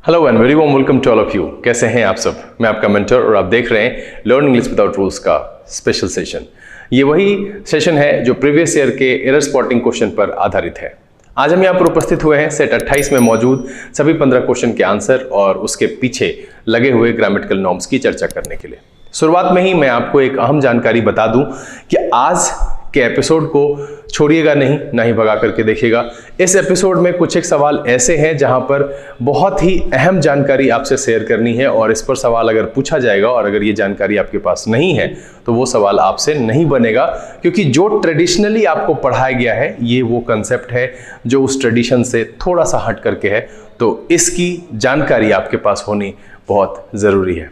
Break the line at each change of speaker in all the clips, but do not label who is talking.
Hello and very warm welcome to all of you. कैसे हैं आप सब? मैं आपका मेंटर और आप देख रहे हैं लर्न इंग्लिश विदाउट रूल्स का स्पेशल सेशन। ये वही सेशन है जो प्रीवियस ईयर के एरर स्पॉटिंग क्वेश्चन पर आधारित है। आज हम यहाँ पर उपस्थित हुए हैं सेट 28 में मौजूद सभी 15 क्वेश्चन के आंसर और उसके पीछे लगे हुए ग्रामेटिकल नॉर्म्स की चर्चा करने के लिए। शुरुआत में ही मैं आपको एक अहम जानकारी बता दूं कि आज के एपिसोड को छोड़िएगा नहीं, ना ही भगा करके देखिएगा। इस एपिसोड में कुछ एक सवाल ऐसे हैं जहां पर बहुत ही अहम जानकारी आपसे शेयर करनी है और इस पर सवाल अगर पूछा जाएगा और अगर ये जानकारी आपके पास नहीं है तो वो सवाल आपसे नहीं बनेगा, क्योंकि जो ट्रेडिशनली आपको पढ़ाया गया है ये वो कंसेप्ट है जो उस ट्रेडिशन से थोड़ा सा हट करके है, तो इसकी जानकारी आपके पास होनी बहुत ज़रूरी है।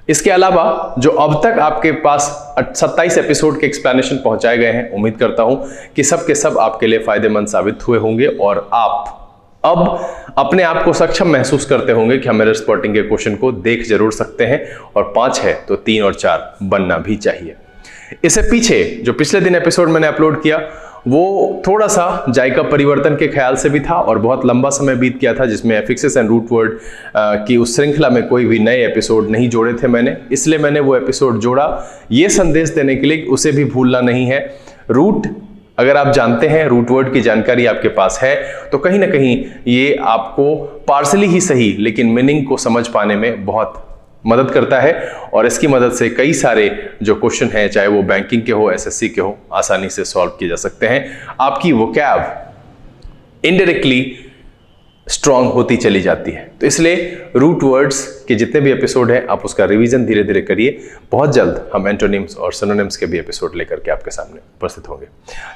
इसके अलावा जो अब तक आपके पास 27 एपिसोड के एक्सप्लेनेशन पहुंचाए गए हैं, उम्मीद करता हूं कि सब के सब आपके लिए फायदेमंद साबित हुए होंगे और आप अब अपने आप को सक्षम महसूस करते होंगे कि हम एरर स्पॉटिंग के क्वेश्चन को देख जरूर सकते हैं और 5 है तो 3 और 4 बनना भी चाहिए। इससे पीछे जो पिछले दिन एपिसोड मैंने अपलोड किया वो थोड़ा सा जायका परिवर्तन के ख्याल से भी था और बहुत लंबा समय बीत गया था, जिसमें एफिक्सेस एंड रूट वर्ड की उस श्रृंखला में कोई भी नए एपिसोड नहीं जोड़े थे मैंने, इसलिए मैंने वो एपिसोड जोड़ा ये संदेश देने के लिए उसे भी भूलना नहीं है। रूट अगर आप जानते हैं, रूट वर्ड की जानकारी आपके पास है तो कहीं ना कहीं ये आपको पार्सली ही सही लेकिन मीनिंग को समझ पाने में बहुत मदद करता है और इसकी मदद से कई सारे जो क्वेश्चन हैं, चाहे वो बैंकिंग के हो, एसएससी के हो, आसानी से सॉल्व किए जा सकते हैं। आपकी वोकैब इनडायरेक्टली स्ट्रांग होती चली जाती है। तो इसलिए रूट वर्ड्स के जितने भी एपिसोड हैं आप उसका रिवीजन धीरे धीरे करिए। बहुत जल्द हम एंटोनिम्स और सिनोनिम्स के भी एपिसोड लेकर के आपके सामने उपस्थित होंगे।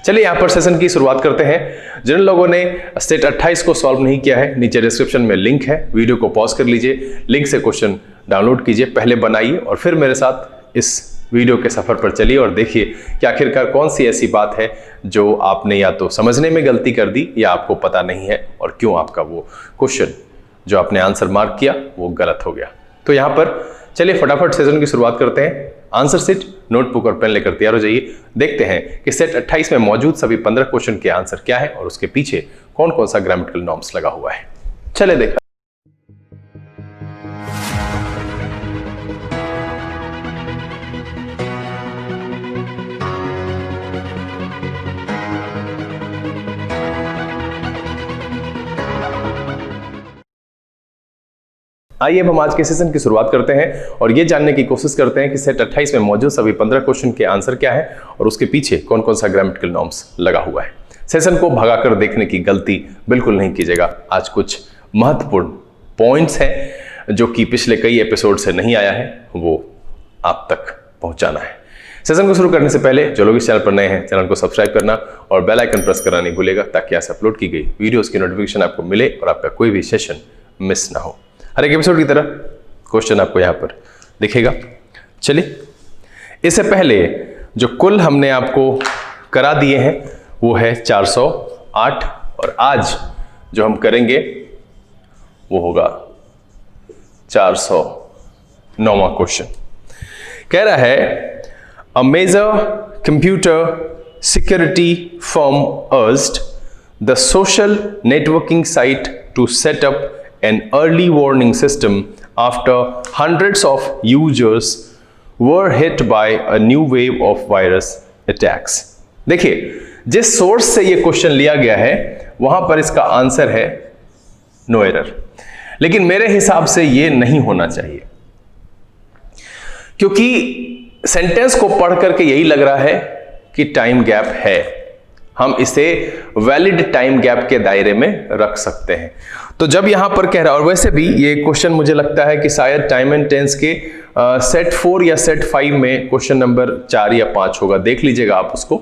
चलिए यहाँ पर सेशन की शुरुआत करते हैं। जिन लोगों ने स्टेट 28 को सॉल्व नहीं किया है, नीचे डिस्क्रिप्शन में लिंक है, वीडियो को पॉज कर लीजिए, लिंक से क्वेश्चन डाउनलोड कीजिए, पहले बनाइए और फिर मेरे साथ इस वीडियो के सफर पर चलिए और देखिए कि आखिरकार कौन सी ऐसी बात है जो आपने या तो समझने में गलती कर दी या आपको पता नहीं है और क्यों आपका वो क्वेश्चन जो आपने आंसर मार्क किया वो गलत हो गया। तो यहाँ पर चलिए फटाफट सेशन की शुरुआत करते हैं। आंसर सीट, नोटबुक और पेन लेकर तैयार हो जाइए। देखते हैं कि सेट 28 में मौजूद सभी 15 क्वेश्चन के आंसर क्या है और उसके पीछे कौन कौन सा ग्रामेटिकल नॉर्म्स लगा हुआ है। चले देखा। आइए अब हम आज के सेशन की शुरुआत करते हैं और ये जानने की कोशिश करते हैं कि सेट 28 में मौजूद सभी 15 क्वेश्चन के आंसर क्या है और उसके पीछे कौन कौन सा ग्रामेटिकल नॉर्म्स लगा हुआ है। सेशन को भगाकर देखने की गलती बिल्कुल नहीं कीजिएगा। आज कुछ महत्वपूर्ण पॉइंट्स हैं जो कि पिछले कई एपिसोड से नहीं आया है, वो आप तक पहुंचाना है। सेशन को शुरू करने से पहले जो लोग इस चैनल पर नए हैं, चैनल को सब्सक्राइब करना और बेल आइकन प्रेस करना नहीं भूलिएगा ताकि ऐसे अपलोड की गई वीडियोस की नोटिफिकेशन आपको मिले और आपका कोई भी सेशन मिस ना हो। हर एक एपिसोड की तरह क्वेश्चन आपको यहां पर दिखेगा। चलिए, इससे पहले जो कुल हमने आपको करा दिए हैं वो है 408 और आज जो हम करेंगे वो होगा 409वां क्वेश्चन। कह रहा है a major computer security firm urged the social networking site to set up an early warning system after hundreds of users were hit by a new wave of virus attacks। देखिए, जिस source से ये question लिया गया है वहां पर इसका आंसर है नो एरर, लेकिन मेरे हिसाब से ये नहीं होना चाहिए क्योंकि सेंटेंस को पढ़ करके यही लग रहा है कि टाइम गैप है। हम इसे वैलिड टाइम गैप के दायरे में रख सकते हैं। तो जब यहां पर कह रहा है, और वैसे भी ये क्वेश्चन मुझे लगता है कि शायद टाइम एंड टेंस के सेट 4 या सेट 5 में क्वेश्चन नंबर 4 या 5 होगा। देख लीजिएगा आप उसको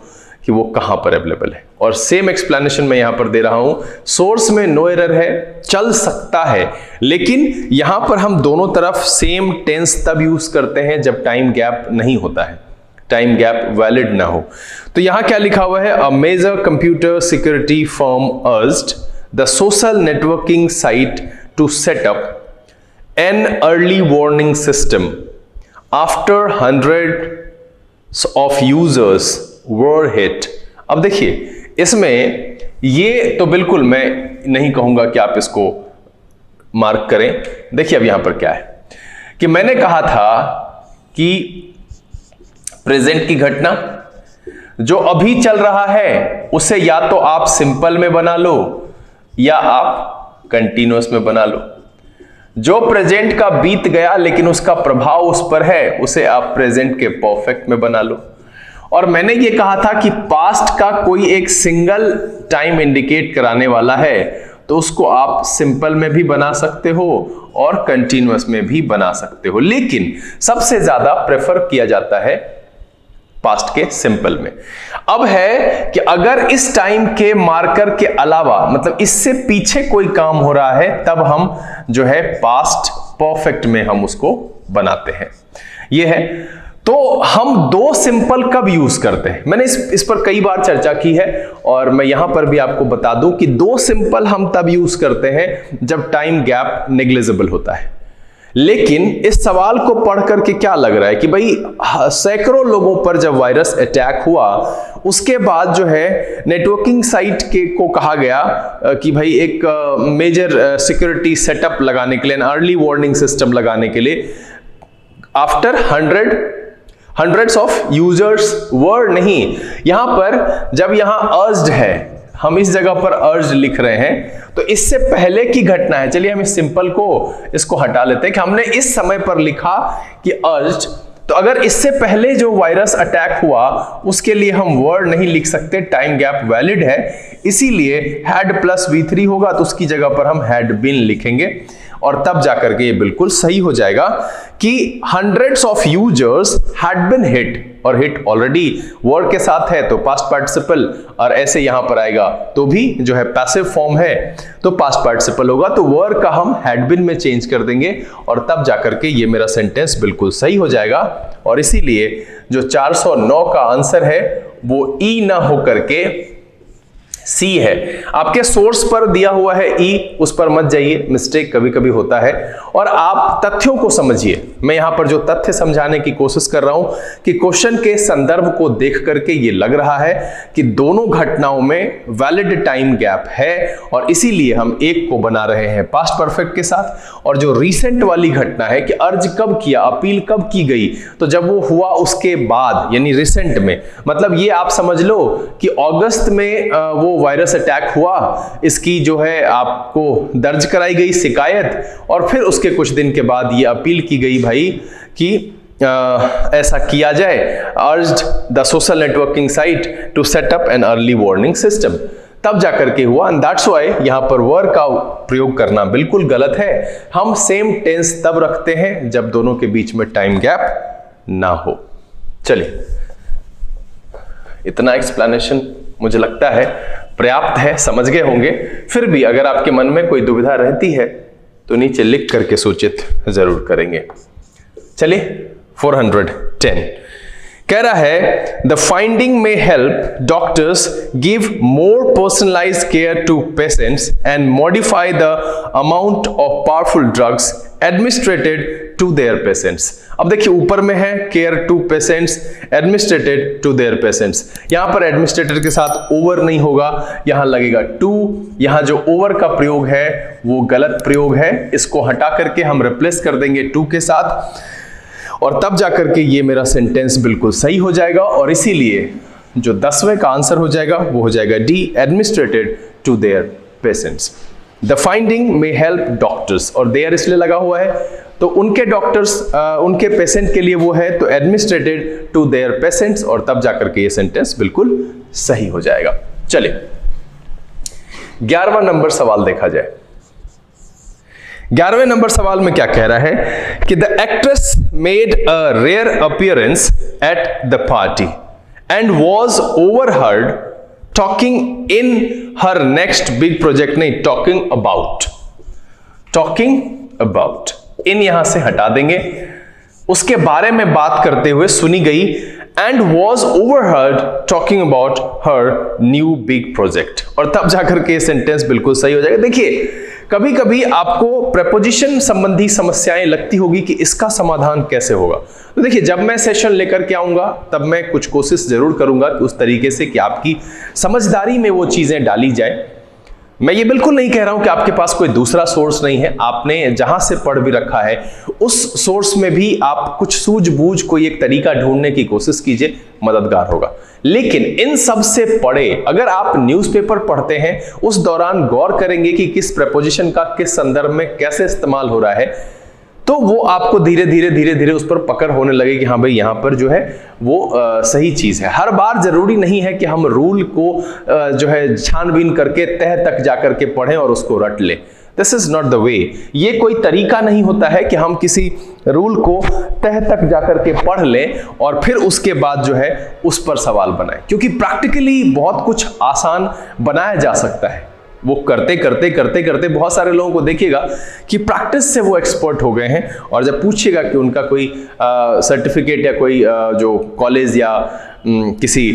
कि वो कहां पर अवेलेबल है और सेम एक्सप्लेनेशन मैं यहां पर दे रहा हूं। सोर्स में नो एरर है, चल सकता है, लेकिन यहां पर हम दोनों तरफ सेम टेंस तब यूज करते हैं जब टाइम गैप नहीं होता है, टाइम गैप वैलिड ना हो। तो यहां क्या लिखा हुआ है? A major computer security firm urged the social networking site to set up an early warning system after hundreds of users were hit। अब देखिए, इसमें ये तो बिल्कुल मैं नहीं कहूंगा कि आप इसको मार्क करें। देखिए अब यहां पर क्या है कि मैंने कहा था कि प्रेजेंट की घटना जो अभी चल रहा है उसे या तो आप सिंपल में बना लो या आप कंटिन्यूअस में बना लो। जो प्रेजेंट का बीत गया लेकिन उसका प्रभाव उस पर है उसे आप प्रेजेंट के परफेक्ट में बना लो। और मैंने ये कहा था कि पास्ट का कोई एक सिंगल टाइम इंडिकेट कराने वाला है तो उसको आप सिंपल में भी बना सकते हो और कंटिन्यूअस में भी बना सकते हो, लेकिन सबसे ज्यादा प्रेफर किया जाता है पास्ट के सिंपल में। अब है कि अगर इस टाइम के मार्कर के अलावा मतलब इससे पीछे कोई काम हो रहा है तब हम जो है पास्ट परफेक्ट में हम उसको बनाते हैं। यह है तो हम दो सिंपल कब यूज करते हैं, मैंने इस पर कई बार चर्चा की है और मैं यहां पर भी आपको बता दूं कि दो सिंपल हम तब यूज करते हैं जब टाइम गैप नेग्लिजिबल होता है। लेकिन इस सवाल को पढ़ करके क्या लग रहा है कि भाई सैकड़ों लोगों पर जब वायरस अटैक हुआ उसके बाद जो है नेटवर्किंग साइट को कहा गया कि भाई एक मेजर सिक्योरिटी सेटअप लगाने के लिए, अर्ली वार्निंग सिस्टम लगाने के लिए आफ्टर हंड्रेड्स ऑफ यूजर्स वर नहीं, यहां पर जब यहां अर्ज्ड है, हम इस जगह पर अर्ज लिख रहे हैं तो इससे पहले की घटना है। चलिए हम इस सिंपल को इसको हटा लेते हैं कि हमने इस समय पर लिखा कि अर्ज, तो अगर इससे पहले जो वायरस अटैक हुआ उसके लिए हम वर्ड नहीं लिख सकते, टाइम गैप वैलिड है, इसीलिए हैड प्लस V3 होगा तो उसकी जगह पर हम हैड बीन लिखेंगे और तब जाकर के ये बिल्कुल सही हो जाएगा कि hundreds of users had been hit, और हिट ऑलरेडी वर्ड के साथ है तो पास्ट पार्टिसिपल, और ऐसे यहां पर आएगा तो भी जो है पैसिव फॉर्म है तो पास्ट पार्टिसिपल होगा, तो वर्ड का हम हैड बीन में चेंज कर देंगे और तब जाकर के ये मेरा सेंटेंस बिल्कुल सही हो जाएगा। और इसीलिए जो 409 का आंसर है वो ई ना होकर के सी है। आपके सोर्स पर दिया हुआ है ई, उस पर मत जाइए, मिस्टेक कभी कभी होता है। और आप तथ्यों को समझिए, मैं यहां पर जो तथ्य समझाने की कोशिश कर रहा हूं कि क्वेश्चन के संदर्भ को देख करके ये लग रहा है कि दोनों घटनाओं में वैलिड टाइम गैप है और इसीलिए हम एक को बना रहे हैं पास्ट परफेक्ट के साथ। और जो रिसेंट वाली घटना है कि अर्ज कब किया, अपील कब की गई, तो जब वो हुआ उसके बाद यानी रिसेंट में, मतलब ये आप समझ लो कि अगस्त में वो वायरस अटैक हुआ, इसकी जो है आपको दर्ज कराई गई शिकायत और फिर उसके कुछ दिन के बाद ये अपील की गई भाई कि ऐसा किया जाए, urged the social networking site to set up an early warning system, तब जाकर के हुआ। एंड दैट्स व्हाई यहां पर वर का प्रयोग करना बिल्कुल गलत है। हम सेम टेंस तब रखते हैं जब दोनों के बीच में टाइम गैप ना हो। चलिए, इतना एक्सप्लेनेशन मुझे लगता है पर्याप्त है, समझ गए होंगे। फिर भी अगर आपके मन में कोई दुविधा रहती है तो नीचे लिख करके सूचित जरूर करेंगे। चलिए 410 कह रहा है द फाइंडिंग में help doctors give more personalised care to patients and modify the amount of powerful drugs administered to their patients. अब देखिए ऊपर में है care to patients administered to their patients, यहां पर एडमिनिस्ट्रेटेड के साथ ओवर नहीं होगा, यहां लगेगा टू। यहां जो ओवर का प्रयोग है वो गलत प्रयोग है, इसको हटा करके हम रिप्लेस कर देंगे टू के साथ और तब जाकर के ये मेरा सेंटेंस बिल्कुल सही हो जाएगा। और इसीलिए जो 10वें का आंसर हो जाएगा वो हो जाएगा the, administered to their patients. The finding में हेल्प डॉक्टर्स, और देयर इसलिए लगा हुआ है तो उनके डॉक्टर्स उनके पेशेंट के लिए वो है तो एडमिनिस्ट्रेटेड टू देयर पेशेंट्स और तब जाकर के ये सेंटेंस बिल्कुल सही हो जाएगा। चलिए 11वां नंबर सवाल देखा जाए। 11वें नंबर सवाल में क्या कह रहा है कि the actress made a rare appearance at the party and was overheard talking in her next big project, नहीं टॉकिंग अबाउट, इन यहां से हटा देंगे, उसके बारे में बात करते हुए सुनी गई and was overheard talking about her new big project और तब जाकर के सेंटेंस बिल्कुल सही हो जाएगा। देखिए कभी कभी आपको प्रपोजिशन संबंधी समस्याएं लगती होगी कि इसका समाधान कैसे होगा, तो देखिए जब मैं सेशन लेकर के आऊंगा तब मैं कुछ कोशिश जरूर करूंगा कि उस तरीके से कि आपकी समझदारी में वो चीजें डाली जाए। मैं ये बिल्कुल नहीं कह रहा हूं कि आपके पास कोई दूसरा सोर्स नहीं है, आपने जहां से पढ़ भी रखा है उस सोर्स में भी आप कुछ सूझबूझ कोई एक तरीका ढूंढने की कोशिश कीजिए, मददगार होगा। लेकिन इन सब से पढ़े अगर आप न्यूज़पेपर पढ़ते हैं, उस दौरान गौर करेंगे कि किस प्रपोजिशन का किस संदर्भ में कैसे इस्तेमाल हो रहा है, तो वो आपको धीरे धीरे उस पर पकड़ होने लगे कि हाँ भाई यहां पर जो है वो सही चीज है। हर बार जरूरी नहीं है कि हम रूल को जो है छानबीन करके तह तक जाकर के पढ़ें और उसको रट लें। This is not the way. ये कोई तरीका नहीं होता है कि हम किसी रूल को तह तक जाकर के पढ़ लें और फिर उसके बाद जो है उस पर सवाल बनाएं, क्योंकि प्रैक्टिकली बहुत कुछ आसान बनाया जा सकता है। वो करते करते बहुत सारे लोगों को देखिएगा कि प्रैक्टिस से वो एक्सपर्ट हो गए हैं, और जब पूछिएगा कि उनका कोई सर्टिफिकेट या कोई जो कॉलेज या किसी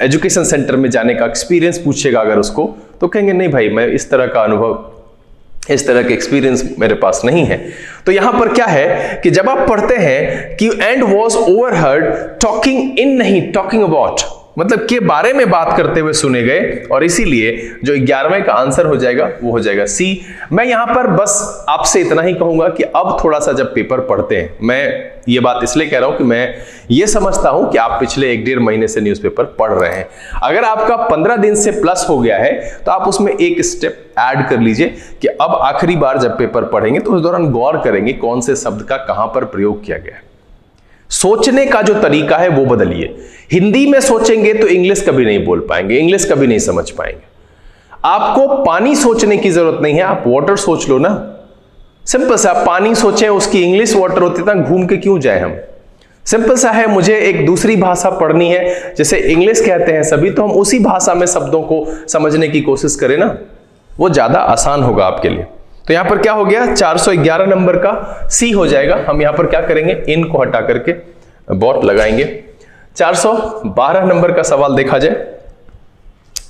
एजुकेशन सेंटर में जाने का एक्सपीरियंस पूछिएगा अगर उसको, तो कहेंगे नहीं भाई मैं इस तरह का अनुभव, इस तरह के एक्सपीरियंस मेरे पास नहीं है। तो यहां पर क्या है कि जब आप पढ़ते हैं कि एंड वॉज ओवरहर्ड टॉकिंग इन नहीं टॉकिंग अबाउट, मतलब के बारे में बात करते हुए सुने गए, और इसीलिए जो 11वें का आंसर हो जाएगा वो हो जाएगा सी। मैं यहां पर बस आपसे इतना ही कहूंगा कि अब थोड़ा सा जब पेपर पढ़ते हैं, मैं ये बात इसलिए कह रहा हूं कि मैं ये समझता हूं कि आप पिछले 1-1.5 महीने से न्यूज़पेपर पढ़ रहे हैं। अगर आपका 15 दिन से प्लस हो गया है तो आप उसमें एक स्टेप ऐड कर लीजिए कि अब आखिरी बार जब पेपर पढ़ेंगे तो उस दौरान गौर करेंगे कौन से शब्द का कहां पर प्रयोग किया गया है। सोचने का जो तरीका है वो बदलिए। हिंदी में सोचेंगे तो इंग्लिश कभी नहीं बोल पाएंगे, इंग्लिश कभी नहीं समझ पाएंगे। आपको पानी सोचने की जरूरत नहीं है, आप वाटर सोच लो ना। सिंपल सा, आप पानी सोचें, उसकी इंग्लिश वाटर होती है, घूम के क्यों जाए हम। सिंपल सा है, मुझे एक दूसरी भाषा पढ़नी है, जैसे इंग्लिश कहते हैं सभी, तो हम उसी भाषा में शब्दों को समझने की कोशिश करें ना, वो ज्यादा आसान होगा आपके लिए। तो यहां पर क्या हो गया, 411 नंबर का सी हो जाएगा। हम यहां पर क्या करेंगे, इन को हटा करके बॉट लगाएंगे। 412 नंबर का सवाल देखा जाए,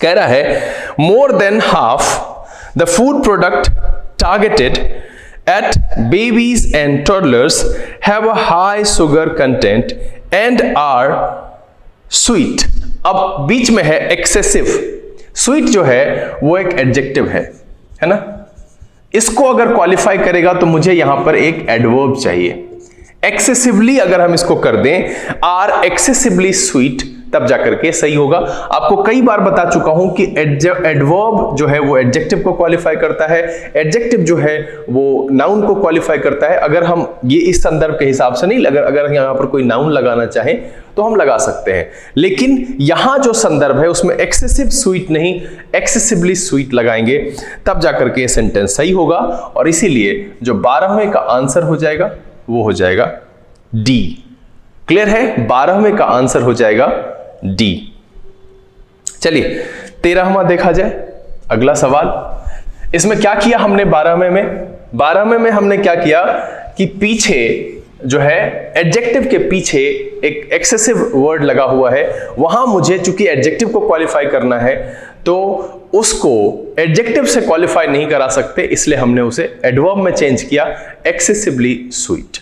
कह रहा है more than half the food product targeted at babies and toddlers have a high sugar content and are sweet. अब बीच में है एक्सेसिव। स्वीट जो है वो एक एडजेक्टिव है ना, इसको अगर क्वालिफाई करेगा तो मुझे यहां पर एक एडवर्ब चाहिए। एक्सेसिवली अगर हम इसको कर दें, आर एक्सेसिवली स्वीट, तब जाकर के सही होगा। आपको कई बार बता चुका हूं कि एडवर्ब जो है वो एडजेक्टिव को क्वालिफाई करता है, एडजेक्टिव जो है वो नाउन को क्वालिफाई करता है। अगर हम ये इस संदर्भ के हिसाब से नहीं, अगर यहां पर कोई नाउन लगाना चाहें तो हम लगा सकते हैं, लेकिन यहां जो संदर्भ है उसमें एक्सेसिव स्वीट नहीं, एक्सेसिवली स्वीट लगाएंगे, तब जाकर के सेंटेंस सही होगा। और इसीलिए जो 12वें का आंसर हो जाएगा वो हो जाएगा डी। क्लियर है, 12वें का आंसर हो जाएगा डी। चलिए 13वां देखा जाए, अगला सवाल। इसमें क्या किया हमने 12वें में हमने क्या किया कि पीछे जो है एडजेक्टिव के पीछे एक एक्सेसिव वर्ड लगा हुआ है, वहां मुझे चूंकि एडजेक्टिव को क्वालिफाई करना है तो उसको एडजेक्टिव से क्वालिफाई नहीं करा सकते, इसलिए हमने उसे एडवर्ब में चेंज किया, एक्सेसिवली स्वीट।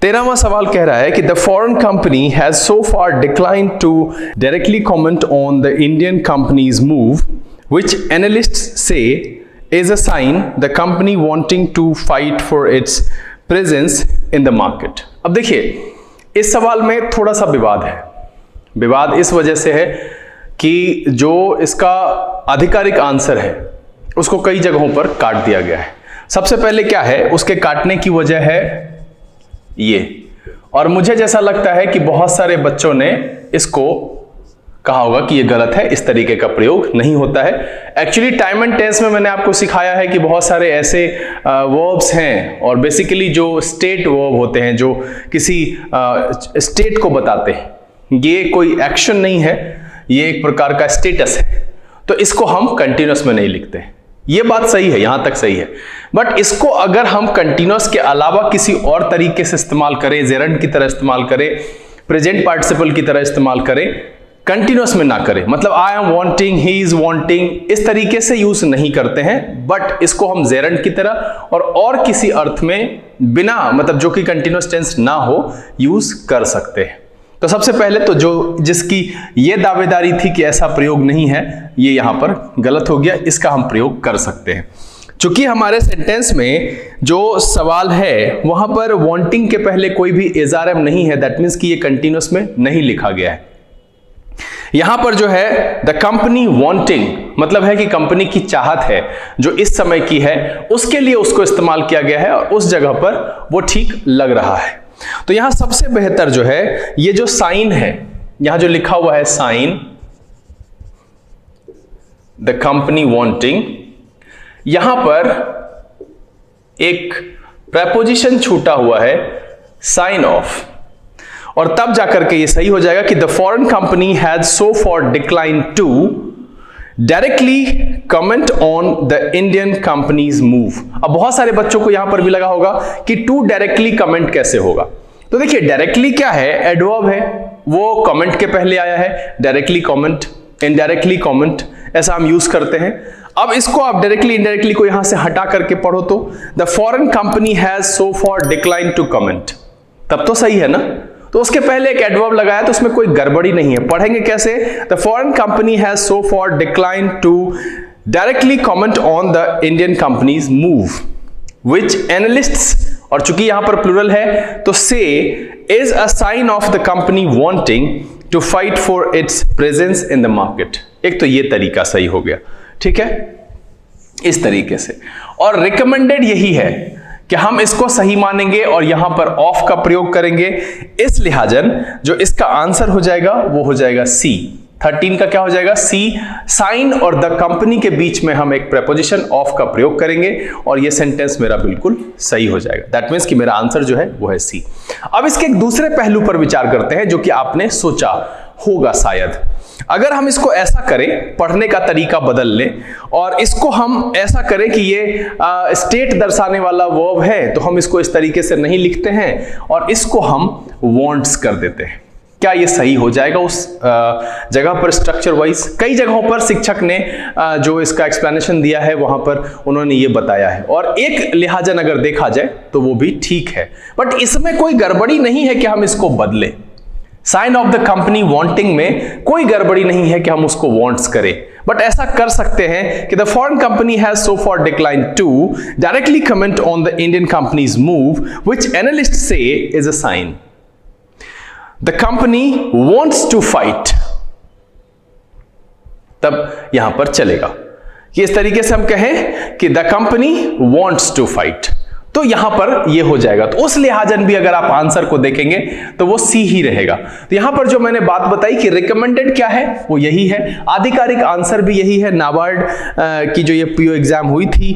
13वां सवाल कह रहा है कि the foreign company has so far declined to directly comment on the Indian companies move which analysts say is a sign the company wanting to fight for its presence in the market. अब देखिए इस सवाल में थोड़ा सा विवाद है। विवाद इस वजह से है कि जो इसका आधिकारिक आंसर है उसको कई जगहों पर काट दिया गया है। सबसे पहले क्या है, उसके काटने की वजह है ये, और मुझे जैसा लगता है कि बहुत सारे बच्चों ने इसको कहा होगा कि ये गलत है, इस तरीके का प्रयोग नहीं होता है। एक्चुअली टाइम एंड टेंस में मैंने आपको सिखाया है कि बहुत सारे ऐसे वर्ब्स हैं, और बेसिकली जो स्टेट वर्ब होते हैं जो किसी स्टेट को बताते हैं, ये कोई एक्शन नहीं है, ये एक प्रकार का स्टेटस है, तो इसको हम कंटिन्यूअस में नहीं लिखते। ये बात सही है, यहां तक सही है, बट इसको अगर हम कंटिन्यूअस के अलावा किसी और तरीके से इस्तेमाल करें, जेरंड की तरह इस्तेमाल करें, प्रेजेंट पार्टिसिपल की तरह इस्तेमाल करें, कंटिन्यूअस में ना करें, मतलब I am wanting, he is wanting, इस तरीके से यूज नहीं करते हैं, बट इसको हम जेरंड की तरह और किसी अर्थ में बिना, मतलब जो कि कंटिन्यूअस टेंस ना हो, यूज कर सकते हैं। तो सबसे पहले तो जिसकी ये दावेदारी थी कि ऐसा प्रयोग नहीं है, ये यहां पर गलत हो गया, इसका हम प्रयोग कर सकते हैं। चूंकि हमारे सेंटेंस में जो सवाल है वहां पर वांटिंग के पहले कोई भी एसआरएम नहीं है, दैट मीन्स कि ये कंटिन्यूअस में नहीं लिखा गया है। यहां पर जो है द कंपनी वांटिंग मतलब है कि कंपनी की चाहत है जो इस समय की है, उसके लिए उसको इस्तेमाल किया गया है और उस जगह पर वो ठीक लग रहा है। तो यहां सबसे बेहतर जो है ये जो साइन है, यहां जो लिखा हुआ है साइन द कंपनी वांटिंग, यहां पर एक प्रेपोजिशन छूटा हुआ है साइन ऑफ, और तब जाकर के ये सही हो जाएगा कि the foreign company has so far decline to directly comment on the Indian companies move. अब बहुत सारे बच्चों को यहां पर भी लगा होगा कि टू डायरेक्टली कमेंट कैसे होगा। तो देखिए डायरेक्टली क्या है, एडवर्ब है, वो कमेंट के पहले आया है, डायरेक्टली कमेंट, इनडायरेक्टली कमेंट, ऐसा हम यूज करते हैं। अब इसको आप डायरेक्टली इनडायरेक्टली को यहां से हटा करके पढ़ो तो the foreign company has so far decline to comment, तब तो सही है ना। तो उसके पहले एक एडवर्ब लगाया तो उसमें कोई गड़बड़ी नहीं है। पढ़ेंगे कैसे, the foreign company has so far decline to directly comment on the Indian companies move which analysts, और चूंकि यहां पर प्लूरल है तो से is a sign of the company wanting to fight for its presence in the market. एक तो ये तरीका सही हो गया, ठीक है, इस तरीके से। और रिकमेंडेड यही है कि हम इसको सही मानेंगे और यहां पर ऑफ का प्रयोग करेंगे, इस लिहाजन जो इसका आंसर हो जाएगा वो हो जाएगा सी। 13 का क्या हो जाएगा, सी। साइन और द कंपनी के बीच में हम एक प्रेपोजिशन ऑफ का प्रयोग करेंगे और ये सेंटेंस मेरा बिल्कुल सही हो जाएगा। दैट मीन्स कि मेरा आंसर जो है वो है सी। अब इसके एक दूसरे पहलू पर विचार करते हैं जो कि आपने सोचा होगा शायद। अगर हम इसको ऐसा करें, पढ़ने का तरीका बदल लें और इसको हम ऐसा करें कि ये स्टेट दर्शाने वाला वर्ब है, तो हम इसको इस तरीके से नहीं लिखते हैं और इसको हम वांट्स कर देते हैं, क्या ये सही हो जाएगा उस जगह पर स्ट्रक्चर वाइज? कई जगहों पर शिक्षक ने जो इसका एक्सप्लेनेशन दिया है वहां पर उन्होंने ये बताया है और एक लिहाजन अगर देखा जाए तो वो भी ठीक है, बट इसमें कोई गड़बड़ी नहीं है कि हम इसको बदलें। Sign of the company wanting में कोई गड़बड़ी नहीं है कि हम उसको वांट्स करें, बट ऐसा कर सकते हैं कि the foreign company has so far decline to directly comment on the Indian companies move which analyst say is a sign the company wants to fight, तब यहां पर चलेगा कि इस तरीके से हम कहें कि the company wants to fight, तो यहां पर ये हो जाएगा। तो उस लिहाजन भी अगर आप आंसर को देखेंगे तो वो सी ही रहेगा। तो यहां पर जो मैंने बात बताई कि रिकमेंडेड क्या है वो यही है, आधिकारिक आंसर भी यही है। नाबार्ड की जो ये पीओ एग्जाम हुई थी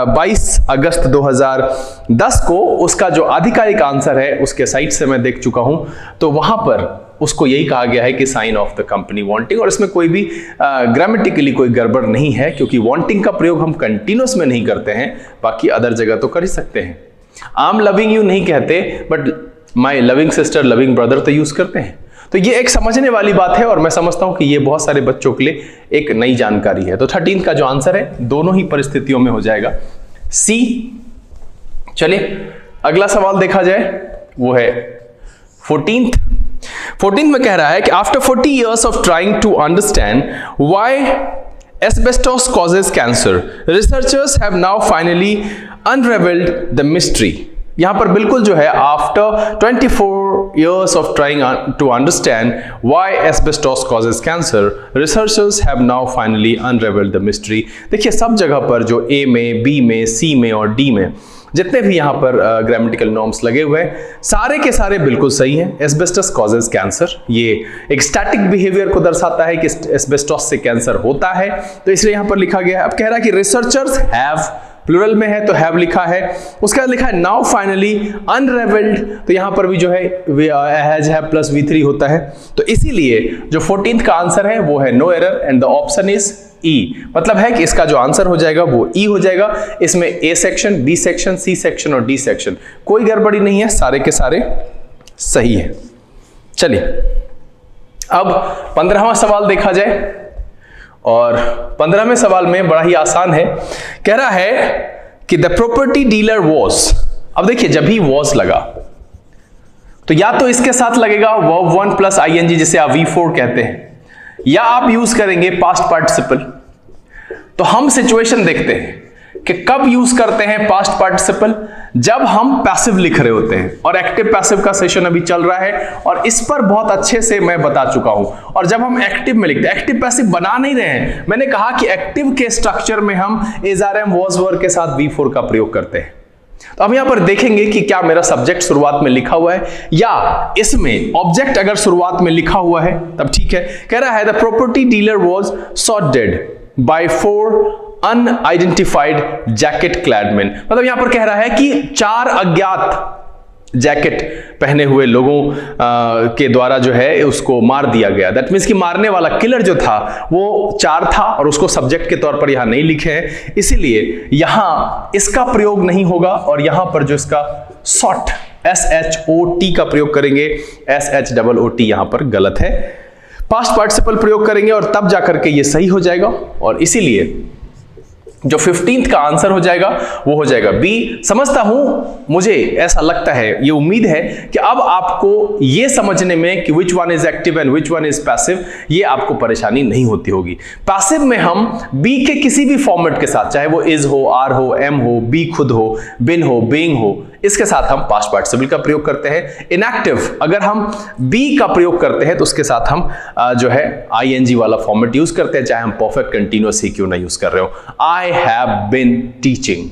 22 अगस्त 2010 को, उसका जो आधिकारिक आंसर है उसके साइट से मैं देख चुका हूं, तो वहां पर उसको यही कहा गया है कि sign of the company wanting, और इसमें कोई भी ग्रामेटिकली कोई गड़बड़ नहीं है क्योंकि वांटिंग का प्रयोग हम कंटिन्यूअस में नहीं करते हैं, बाकी अदर जगह तो कर ही सकते हैं। आम लविंग यू नहीं कहते, but my loving sister loving brother तो यूज करते हैं। तो ये एक समझने वाली बात है और मैं समझता हूं कि ये बहुत सारे बच्चों के लिए एक नई जानकारी है। तो 13 का जो आंसर है दोनों ही परिस्थितियों में हो जाएगा सी। चलिए अगला सवाल देखा जाए, वो है 14th में कह रहा है कि after 40 years of trying to understand why asbestos causes cancer, researchers have now finally unraveled the mystery। यहां पर बिल्कुल जो है after 24 years of trying to understand why asbestos causes cancer, researchers have now finally unraveled the mystery। देखिए सब जगह पर जो ए में, बी में, सी में और डी में जितने भी यहाँ पर ग्रामेटिकल नॉर्म्स लगे हुए हैं सारे के सारे बिल्कुल सही हैं। एस्बेस्टस कॉजेज कैंसर, ये एक स्टैटिक बिहेवियर को दर्शाता है कि एस्बेस्टस से कैंसर होता है, तो इसलिए यहाँ पर लिखा गया है। अब कह रहा है कि रिसर्चर्स हैव, प्लूरल में है तो हैव लिखा है, उसका लिखा है नाउ फाइनली अनरेवल्ड, तो यहाँ पर भी जो है हैज हैव प्लस V3 होता है, तो इसीलिए जो 14th का आंसर है वो है no error and the option is E. मतलब है कि इसका जो आंसर हो जाएगा वो ई हो जाएगा। इसमें A section, B section, C section और डी सेक्शन कोई गड़बड़ी नहीं है, सारे के सारे सही है। चलिए अब 15वां सवाल देखा जाए और 15वें सवाल में बड़ा ही आसान है। कह रहा है कि द प्रॉपर्टी डीलर वॉज, अब देखिए जब ही वॉज लगा तो या तो इसके साथ लगेगा वर्ब 1 प्लस आईएनजी जिसे आप V4 कहते हैं, या आप यूज करेंगे पास्ट पार्टिसिपल। तो हम सिचुएशन देखते हैं कि कब यूज करते हैं पास्ट पार्टिसिपल, जब हम पैसिव लिख रहे होते हैं, और एक्टिव पैसिव का सेशन अभी चल रहा है और इस पर बहुत अच्छे से मैं बता चुका हूं। और जब हम एक्टिव में लिखते हैं, एक्टिव पैसिव बना नहीं रहे हैं, मैंने कहा कि एक्टिव के स्ट्रक्चर में हम is are am was were के साथ V4 का प्रयोग करते हैं। तो हम यहां पर देखेंगे कि क्या मेरा सब्जेक्ट शुरुआत में लिखा हुआ है, या इसमें ऑब्जेक्ट अगर शुरुआत में लिखा हुआ है तब ठीक है। कह रहा है the property dealer was shot dead by 4 unidentified jacket clad man. मतलब यहां पर कह रहा है कि 4 अज्ञात जैकेट पहने हुए लोगों के द्वारा जो है उसको मार दिया गया। दैट मीन्स कि मारने वाला किलर जो था वो 4 था और उसको सब्जेक्ट के तौर पर यहां नहीं लिखे हैं, इसीलिए यहां इसका प्रयोग नहीं होगा और यहां पर जो इसका शॉट SHOT का प्रयोग करेंगे, SHOOT यहां पर गलत है। पास्ट पार्टिसिपल प्रयोग करेंगे और तब जाकर के ये सही हो जाएगा, और इसीलिए जो 15th का आंसर हो जाएगा वो हो जाएगा बी। समझता हूं, मुझे ऐसा लगता है, ये उम्मीद है कि अब आपको ये समझने में कि which one is active and which one is passive, ये आपको परेशानी नहीं होती होगी। पैसिव में हम बी के किसी भी फॉर्मेट के साथ, चाहे वो इज हो, आर हो, एम हो, बी खुद हो, बिन हो, बीइंग हो, इसके साथ हम पास्ट पार्टिसिपल का प्रयोग करते हैं। इनएक्टिव अगर हम बी का प्रयोग करते हैं तो उसके साथ हम जो है आईएनजी वाला फॉर्मेट यूज करते हैं, चाहे हम परफेक्ट कंटीन्यूअस ही क्यों ना यूज कर रहे हो। आई हैव बीन टीचिंग,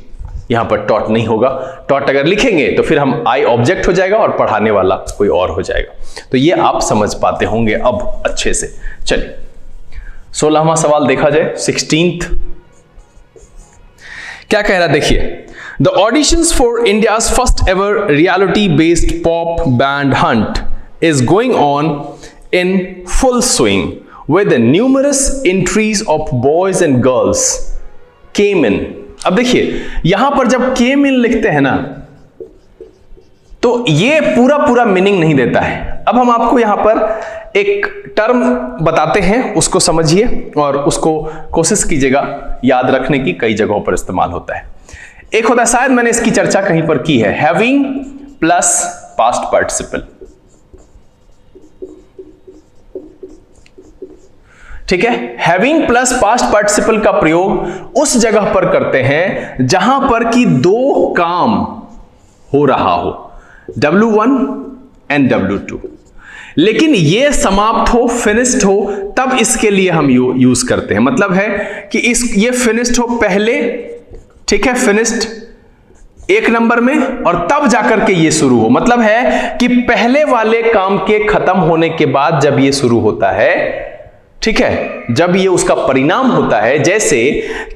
यहां पर टॉट नहीं होगा। टॉट अगर लिखेंगे तो फिर हम आई ऑब्जेक्ट हो जाएगा और पढ़ाने वाला कोई और हो जाएगा। तो ये आप समझ पाते होंगे अब अच्छे से। चलिए 16वां सवाल देखा जाए, 16th क्या कह रहा है देखिए। The auditions for India's first ever reality-based pop band hunt is going on in full swing with numerous entries of boys and girls came in. अब देखिए यहां पर जब came in लिखते हैं ना तो ये पूरा मीनिंग नहीं देता है। अब हम आपको यहां पर एक टर्म बताते हैं, उसको समझिए और उसको कोशिश कीजिएगा याद रखने की। कई जगहों पर इस्तेमाल होता है। एक होता है, शायद मैंने इसकी चर्चा कहीं पर की है, हैविंग प्लस पास्ट पार्टिसिपल। ठीक है, हैविंग प्लस पास्ट पार्टिसिपल का प्रयोग उस जगह पर करते हैं जहां पर कि 2 काम हो रहा हो, W1 एंड W2, लेकिन ये समाप्त हो, फिनिश्ड हो, तब इसके लिए हम यूज करते हैं। मतलब है कि ये फिनिश्ड हो पहले, ठीक है, फिनिश्ड 1 नंबर में, और तब जाकर के ये शुरू हो। मतलब है कि पहले वाले काम के खत्म होने के बाद जब ये शुरू होता है, ठीक है, जब ये उसका परिणाम होता है, जैसे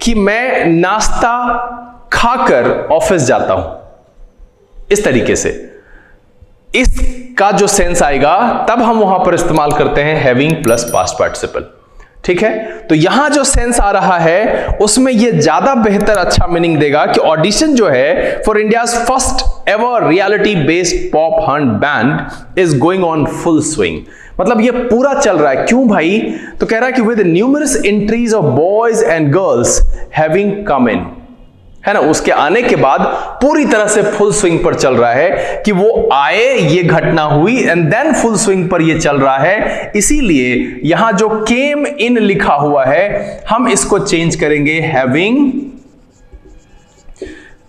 कि मैं नाश्ता खाकर ऑफिस जाता हूं, इस तरीके से इसका जो सेंस आएगा तब हम वहां पर इस्तेमाल करते हैं हैविंग प्लस पास्ट पार्टिसिपल। ठीक है, तो यहां जो सेंस आ रहा है उसमें ये ज्यादा बेहतर अच्छा मीनिंग देगा कि ऑडिशन जो है for India's first ever reality based pop Hunt band is going on full swing. मतलब ये पूरा चल रहा है। क्यों भाई? तो कह रहा है कि with numerous entries of boys and girls having come in, है ना, उसके आने के बाद पूरी तरह से फुल स्विंग पर चल रहा है कि वो आए, ये घटना हुई, एंड देन फुल स्विंग पर ये चल रहा है। इसीलिए यहां जो केम इन लिखा हुआ है हम इसको चेंज करेंगे हैविंग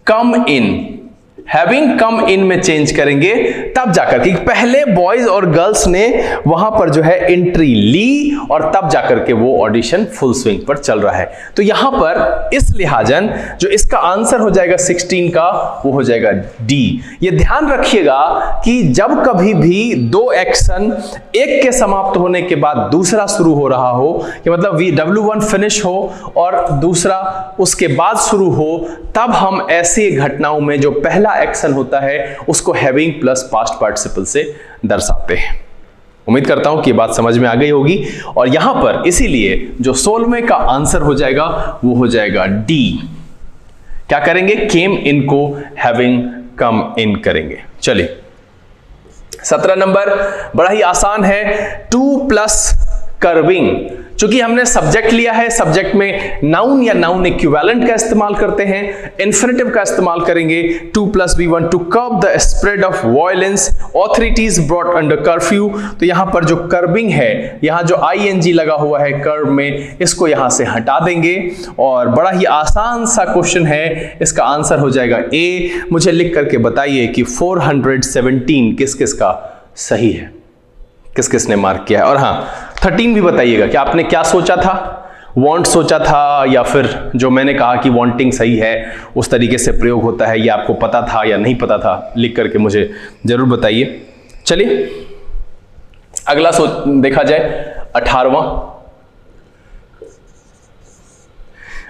कम इन। हैविंग कम इन में चेंज करेंगे तब जाकर के, पहले बॉयज और गर्ल्स ने वहां पर जो है एंट्री ली और तब जाकर के वो ऑडिशन फुल स्विंग पर चल रहा है। तो यहां पर इस लिहाजन जो इसका आंसर हो जाएगा 16 का वो हो जाएगा डी। ये ध्यान रखिएगा कि जब कभी भी 2 एक्शन एक के समाप्त होने के बाद दूसरा शुरू हो रहा हो, कि मतलब W1 फिनिश हो और दूसरा उसके बाद शुरू हो, तब हम ऐसी घटनाओं में जो पहला एक्शन होता है उसको हैविंग प्लस पास्ट पार्टिसिपल से दर्शाते हैं। उम्मीद करता हूं कि ये बात समझ में आ गई होगी। और यहां पर इसीलिए जो 16वें का आंसर हो जाएगा वो हो जाएगा डी। क्या करेंगे? केम इन को हैविंग कम इन करेंगे। चलिए 17 नंबर बड़ा ही आसान है, 2 प्लस कर्विंग चूंकि हमने सब्जेक्ट लिया है, सब्जेक्ट में नाउन या नाउन इक्विवेलेंट का इस्तेमाल करते हैं, इन्फिनेटिव का इस्तेमाल करेंगे 2+B1 to curb the spread of violence, authorities brought under curfew. तो यहां पर जो कर्बिंग है, यहां जो ING लगा हुआ है कर्ब में, इसको यहां से हटा देंगे और बड़ा ही आसान सा क्वेश्चन है, इसका आंसर हो जाएगा ए। मुझे लिख करके बताइए कि 417 किस किस का सही है, किस किस ने मार्क किया है। और हाँ 13 भी बताइएगा कि आपने क्या सोचा था, वांट सोचा था या फिर जो मैंने कहा कि वांटिंग सही है उस तरीके से प्रयोग होता है, ये आपको पता था या नहीं पता था, लिख करके मुझे जरूर बताइए। चलिए अगला देखा जाए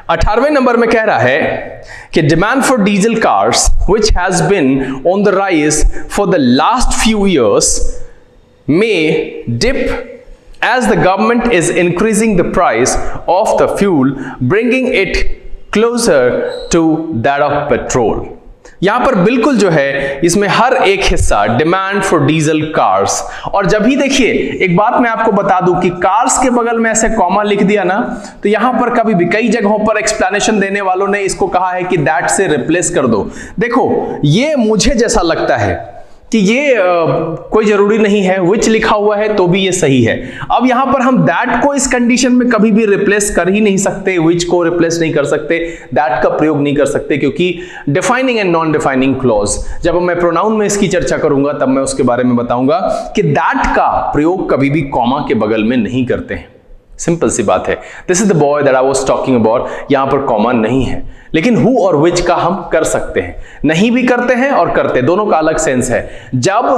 18वें नंबर में कह रहा है कि demand for diesel cars which has been on the rise for the last few years may dip as the government is increasing the price of the fuel, bringing it closer to that of petrol। यहां पर बिल्कुल जो है इसमें हर एक हिस्सा demand for diesel cars, और जब भी देखिए एक बात मैं आपको बता दूं कि कार्स के बगल में ऐसे कॉमा लिख दिया ना, तो यहां पर कभी भी कई जगहों पर एक्सप्लेनेशन देने वालों ने इसको कहा है कि दैट से रिप्लेस कर दो। देखो ये मुझे जैसा लगता है कि ये कोई जरूरी नहीं है, विच लिखा हुआ है तो भी ये सही है। अब यहां पर हम दैट को इस कंडीशन में कभी भी रिप्लेस कर ही नहीं सकते, विच को रिप्लेस नहीं कर सकते, दैट का प्रयोग नहीं कर सकते, क्योंकि defining and non defining clause, जब मैं प्रोनाउन में इसकी चर्चा करूंगा तब मैं उसके बारे में बताऊंगा कि दैट का प्रयोग कभी भी कॉमा के बगल में नहीं करते हैं। सिंपल सी बात है। This is the boy that I was talking about, यहां पर कॉमा नहीं है, लेकिन हु और विच का हम कर सकते हैं, नहीं भी करते हैं और करते, दोनों का अलग सेंस है। जब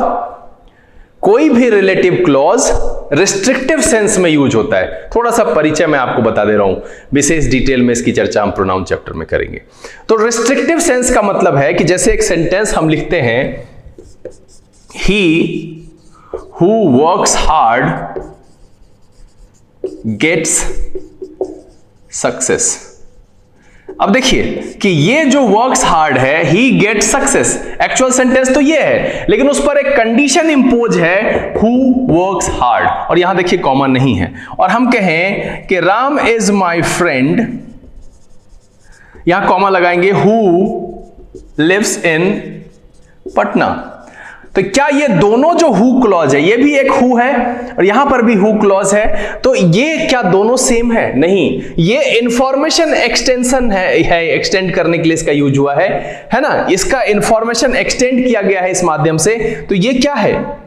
कोई भी रिलेटिव क्लॉज रिस्ट्रिक्टिव सेंस में यूज होता है, थोड़ा सा परिचय मैं आपको बता दे रहा हूं, विशेष डिटेल में इसकी चर्चा हम प्रोनाउन चैप्टर में करेंगे। तो रिस्ट्रिक्टिव सेंस का मतलब है कि जैसे एक सेंटेंस हम लिखते हैं, he who works hard gets success. अब देखिए कि ये जो वर्क्स हार्ड है, he gets success, actual sentence तो ये है, लेकिन उस पर एक कंडीशन इंपोज है, हु वर्क्स हार्ड, और यहां देखिए कॉमा नहीं है। और हम कहें कि राम इज माय फ्रेंड, यहां कॉमा लगाएंगे, हु लिव्स इन पटना। तो क्या ये दोनों जो हु क्लॉज है, ये भी एक हु है और यहां पर भी हु क्लॉज है, तो ये क्या दोनों सेम है? नहीं, ये इंफॉर्मेशन एक्सटेंशन है एक्सटेंड करने के लिए इसका यूज हुआ है ना, इसका इंफॉर्मेशन एक्सटेंड किया गया है इस माध्यम से, तो ये क्या है?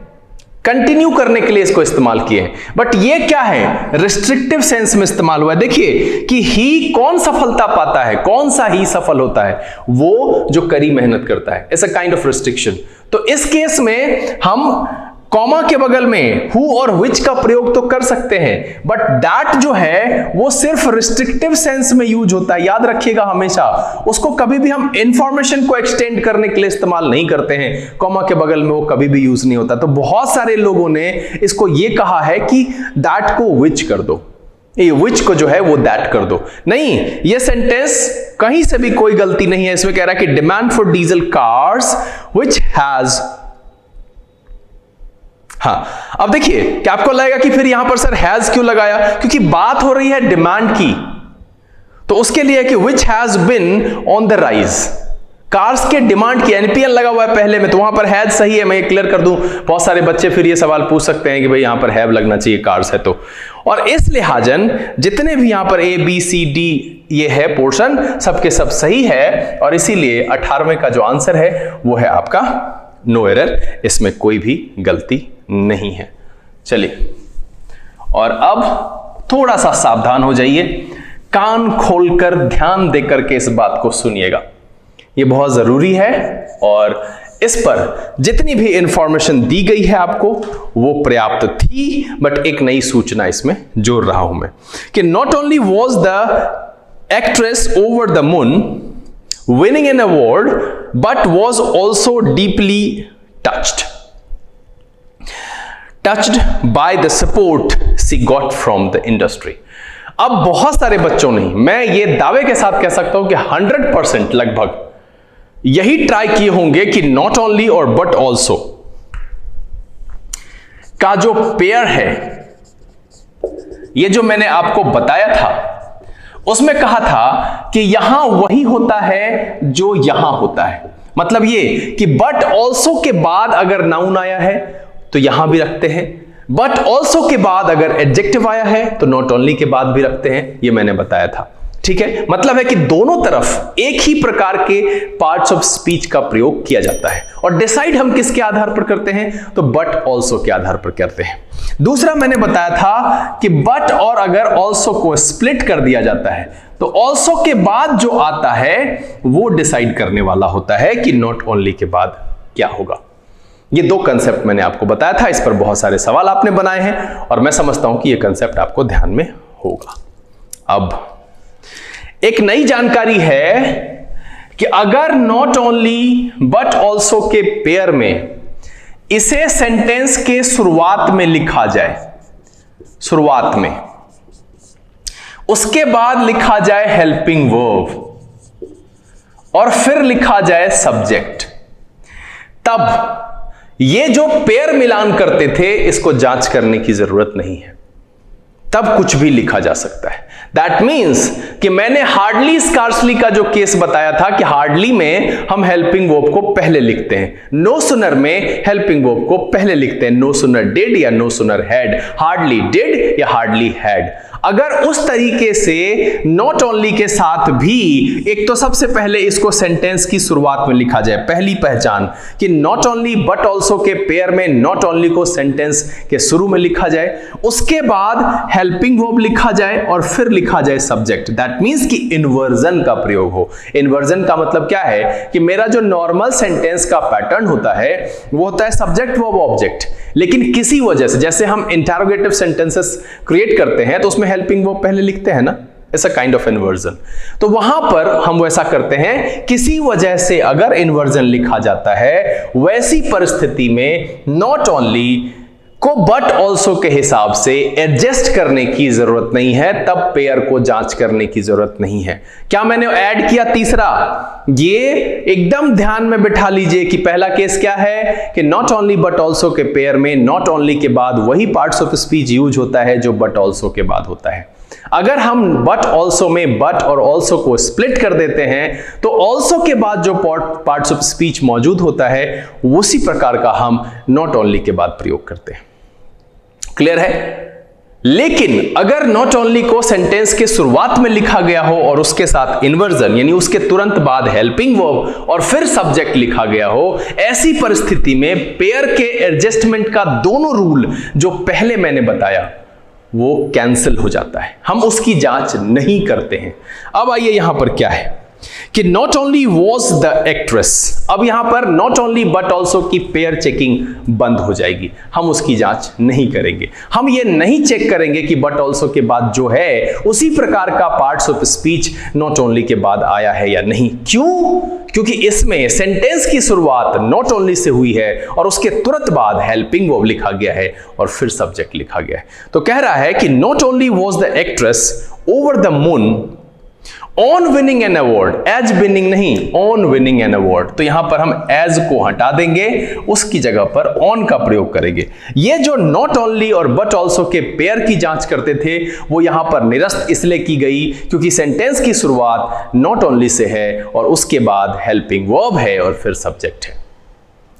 कंटिन्यू करने के लिए इसको इस्तेमाल किए हैं। बट ये क्या है? रिस्ट्रिक्टिव सेंस में इस्तेमाल हुआ है। देखिए कि ही कौन सफलता पाता है, कौन सा ही सफल होता है? वो जो कड़ी मेहनत करता है। It's a kind of restriction. तो इस केस में हम कॉमा के बगल में हु और विच का प्रयोग तो कर सकते हैं, बट दैट जो है वो सिर्फ रिस्ट्रिक्टिव सेंस में यूज होता है, याद रखिएगा हमेशा। उसको कभी भी हम इंफॉर्मेशन को एक्सटेंड करने के लिए इस्तेमाल नहीं करते हैं, कॉमा के बगल में वो कभी भी यूज नहीं होता। तो बहुत सारे लोगों ने इसको ये कहा है कि दैट को विच कर दो, ये विच को जो है वो दैट कर दो। नहीं, ये सेंटेंस कहीं से भी कोई गलती नहीं है। इसमें कह रहा है कि demand for diesel cars which has, हाँ अब देखिए क्या आपको लगेगा कि फिर यहां पर सर हैज क्यों लगाया? क्योंकि बात हो रही है डिमांड की, तो उसके लिए कि which has been on the rise, cars के डिमांड की, एनपीएल लगा हुआ है पहले में, तो वहां पर हैज सही है। मैं ये क्लियर कर दूं, बहुत सारे बच्चे फिर ये सवाल पूछ सकते हैं कि भाई यहां पर हैव लगना चाहिए, कार्स है तो। और इस लिहाजन जितने भी यहां पर ए बी सी डी ये है पोर्शन, सबके सब सही है, और इसीलिए 18वें का जो आंसर है वो है आपका नो एरर, इसमें कोई भी गलती नहीं है। चलिए, और अब थोड़ा सा सावधान हो जाइए, कान खोलकर ध्यान देकर के इस बात को सुनिएगा, ये बहुत जरूरी है, और इस पर जितनी भी इंफॉर्मेशन दी गई है आपको वो पर्याप्त थी, बट एक नई सूचना इसमें जोड़ रहा हूं मैं कि not only was the actress over the moon winning an award, but was also deeply touched by the support she got from the industry। अब बहुत सारे बच्चों ने, मैं ये दावे के साथ कह सकता हूं कि 100% लगभग यही ट्राई किए होंगे कि नॉट ओनली और बट ऑल्सो का जो पेयर है ये जो मैंने आपको बताया था उसमें कहा था कि यहां वही होता है जो यहां होता है। मतलब ये कि बट ऑल्सो के बाद अगर नाउन आया है तो यहां भी रखते हैं, बट ऑल्सो के बाद अगर एडजेक्टिव आया है तो नॉट ओनली के बाद भी रखते हैं, ये मैंने बताया था। ठीक है, मतलब है कि दोनों तरफ एक ही प्रकार के पार्ट्स ऑफ स्पीच का प्रयोग किया जाता है। और डिसाइड हम किसके आधार पर करते हैं, तो बट ऑल्सो के आधार पर करते हैं। दूसरा मैंने बताया था कि बट और अगर ऑल्सो को स्प्लिट कर दिया जाता है तो ऑल्सो के बाद जो आता है वो डिसाइड करने वाला होता है कि नॉट ओनली के बाद क्या होगा। ये दो कंसेप्ट मैंने आपको बताया था, इस पर बहुत सारे सवाल आपने बनाए हैं और मैं समझता हूं कि ये कंसेप्ट आपको ध्यान में होगा। अब एक नई जानकारी है कि अगर नॉट ओनली बट ऑल्सो के पेयर में इसे सेंटेंस के शुरुआत में लिखा जाए, शुरुआत में, उसके बाद लिखा जाए हेल्पिंग वर्ब और फिर लिखा जाए सब्जेक्ट, तब ये जो पेयर मिलान करते थे इसको जांच करने की जरूरत नहीं है, तब कुछ भी लिखा जा सकता है। दैट मीन्स कि मैंने हार्डली स्कार्सली का जो केस बताया था कि हार्डली में हम हेल्पिंग वर्ब को पहले लिखते हैं, नो सुनर में हेल्पिंग वर्ब को पहले लिखते हैं, नो सुनर डिड या no sooner had, hardly did या हार्डली हैड। अगर उस तरीके से नॉट ओनली के साथ भी एक तो सबसे पहले इसको सेंटेंस की शुरुआत में लिखा जाए, पहली पहचान कि नॉट ओनली बट ऑल्सो के पेयर में नॉट ओनली को सेंटेंस के शुरू में लिखा जाए, उसके बाद हेल्पिंग वर्ब लिखा जाए और फिर लिखा जाए सब्जेक्ट। दैट मींस कि इन्वर्जन का प्रयोग हो। इन्वर्जन का मतलब क्या है कि मेरा जो नॉर्मल सेंटेंस का पैटर्न होता है वो होता है सब्जेक्ट वर्ब ऑब्जेक्ट, लेकिन किसी वजह से जैसे हम इंटरोगेटिव सेंटेंसेस क्रिएट करते हैं तो उसमें हेल्पिंग वर्ब पहले लिखते हैं ना, it's a kind of inversion. तो वहां पर हम वैसा करते हैं, किसी वजह से अगर इन्वर्जन लिखा जाता है वैसी परिस्थिति में नॉट ओनली को बट ऑल्सो के हिसाब से एडजस्ट करने की जरूरत नहीं है, तब पेयर को जांच करने की जरूरत नहीं है। क्या मैंने ऐड किया तीसरा, ये एकदम ध्यान में बिठा लीजिए कि पहला केस क्या है कि नॉट ओनली बट ऑल्सो के पेयर में नॉट ओनली के बाद वही पार्ट्स ऑफ स्पीच यूज होता है जो बट ऑल्सो के बाद होता है। अगर हम बट ऑल्सो में बट और ऑल्सो को स्प्लिट कर देते हैं तो ऑल्सो के बाद जो पार्ट्स ऑफ स्पीच मौजूद होता है उसी प्रकार का हम नॉट ओनली के बाद प्रयोग करते हैं। क्लियर है? लेकिन अगर नॉट ओनली को सेंटेंस के शुरुआत में लिखा गया हो और उसके साथ इन्वर्जन यानी उसके तुरंत बाद हेल्पिंग वर्ब और फिर सब्जेक्ट लिखा गया हो, ऐसी परिस्थिति में पेयर के एडजस्टमेंट का दोनों रूल जो पहले मैंने बताया वो कैंसिल हो जाता है, हम उसकी जांच नहीं करते हैं। अब आइए यहां पर क्या है कि not only was the actress, अब यहां पर नॉट ओनली बट ऑल्सो की पेयर चेकिंग बंद हो जाएगी, हम उसकी जांच नहीं करेंगे। हम ये नहीं चेक करेंगे कि बट ऑल्सो के बाद जो है उसी प्रकार का parts of speech not only के बाद आया है या नहीं। क्यों? क्योंकि इसमें सेंटेंस की शुरुआत नॉट ओनली से हुई है और उसके तुरंत बाद हेल्पिंग वर्ब लिखा गया है और फिर सब्जेक्ट लिखा गया है। तो कह रहा है कि not only was the actress over the moon on winning an award, as winning नहीं, ऑन विनिंग एन अवार्ड। तो यहां पर हम एज को हटा देंगे, उसकी जगह पर ऑन का प्रयोग करेंगे। ये जो नॉट ओनली और बट ऑल्सो के पेयर की जांच करते थे वो यहां पर निरस्त इसलिए की गई क्योंकि सेंटेंस की शुरुआत नॉट ओनली से है और उसके बाद हेल्पिंग वर्ब है और फिर सब्जेक्ट है।